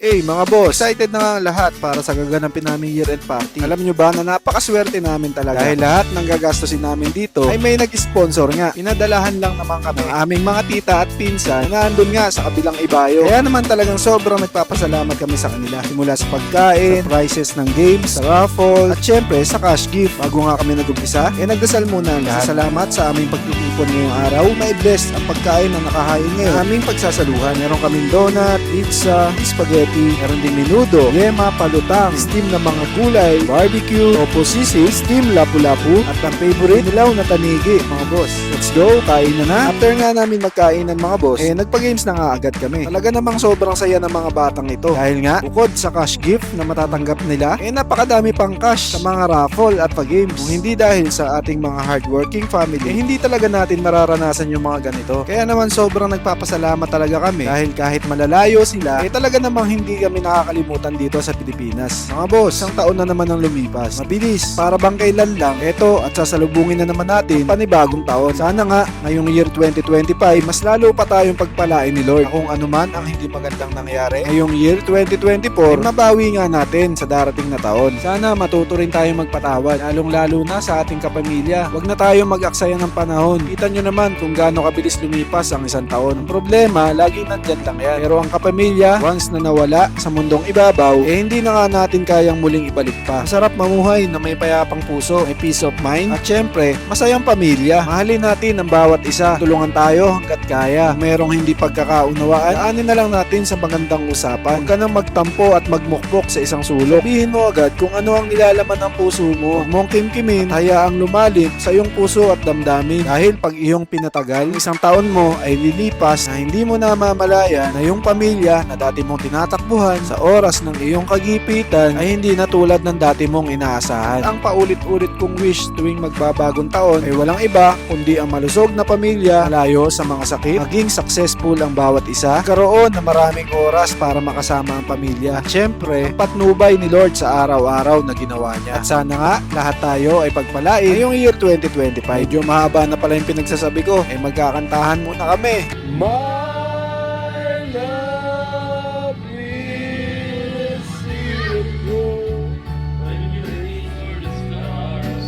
Hey mga boss, excited na nga ang lahat para sa gaganapin naming year-end party. Alam nyo ba na napakaswerte namin talaga dahil lahat ng gagastusin namin dito ay may nag-sponsor nga. Pinadalahan lang naman kami ng aming mga tita at pinsan na andun nga sa kabilang ibayo. Kaya naman talagang sobrang nagpapasalamat kami sa kanila. Simula sa pagkain, sa prices ng games, sa raffle, at syempre sa cash gift. Bago nga kami nag-umpisa, nagdasal muna ang lahat. Salamat sa aming pagtitipon ngayong araw. May bless ang pagkain na nakahain ngayon. Ang aming pagsasaluhan. Meron kaming donut, pizza, spaghetti, meron din menudo, yema, palutang, steam na mga gulay, barbecue, topo sisig, steam lapu-lapu, at ang favorite, nilaw na tanigi, mga boss. Let's go, kain na na. After nga namin magkainan mga boss, nagpa-games na nga agad kami. Talaga namang sobrang saya ng mga batang ito. Dahil nga, bukod sa cash gift na matatanggap nila, napakadami pang cash sa mga raffle at pa-games. Kung hindi dahil sa ating mga hardworking family, hindi talaga natin mararanasan yung mga ganito. Kaya naman sobrang nagpapasalamat talaga kami dahil kahit malalayo sila, talaga namang hindi kami nakakalimutan dito sa Pilipinas. Mga boss, isang taon na naman ang lumipas. Mabilis, para bang kailan lang. Eto, at sasalubungin na naman natin panibagong taon. Sana nga, ngayong year 2025, mas lalo pa tayong pagpalain ni Lord. Kung ano man ang hindi magandang nangyari, ngayong year 2024, mabawi nga natin sa darating na taon. Sana matuto rin tayong magpatawad, lalong-lalo na sa ating kapamilya. Huwag na tayong mag-aksaya ng panahon. Kita nyo naman kung gaano kabilis lumipas ang isang taon. Ang problema, laging nandyan lang yan. Pero ang kapamilya, once na nawala sa mundong ibabaw, hindi na nga natin kayang muling ibalik pa. Masarap mamuhay na may payapang puso, may peace of mind, at syempre, masayang pamilya. Mahalin natin ang bawat isa. Tulungan tayo hanggat kaya. Kung merong hindi pagkakaunawaan, daanin na lang natin sa magandang usapan. Huwag ka nang magtampo at magmukpok sa isang sulok. Sabihin mo agad kung ano ang nilalaman ng puso mo. Huwag mong kimkimin, hayaang lumalim sa iyong puso at damdamin. Dahil pag iyong pinatagal, isang taon mo ay lilipas na hindi mo na mamalaya na yung pamilya na dati mong tinatakbuhan sa oras ng iyong kagipitan ay hindi na tulad ng dati mong inaasahan. Ang paulit-ulit kong wish tuwing magbabagong taon ay walang iba kundi ang malusog na pamilya, malayo sa mga sakit, maging successful ang bawat isa, karoon na maraming oras para makasama ang pamilya. At syempre, patnubay ni Lord sa araw-araw na ginawa niya. At sana nga, lahat tayo ay pagpalain ngayong year 2025. Medyo mahaba na pala yung pinagsasabi ko, magkakantahan muna kami. My love will see it through. When you reach for the stars,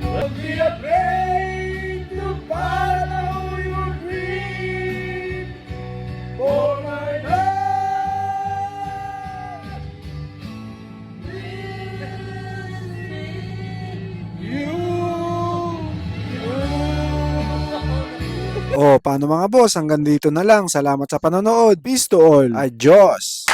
don't be afraid to follow your dream. For my love will see you. Oh, paano mga boss? Hanggang dito na lang. Salamat sa panonood. Peace to all. Adios!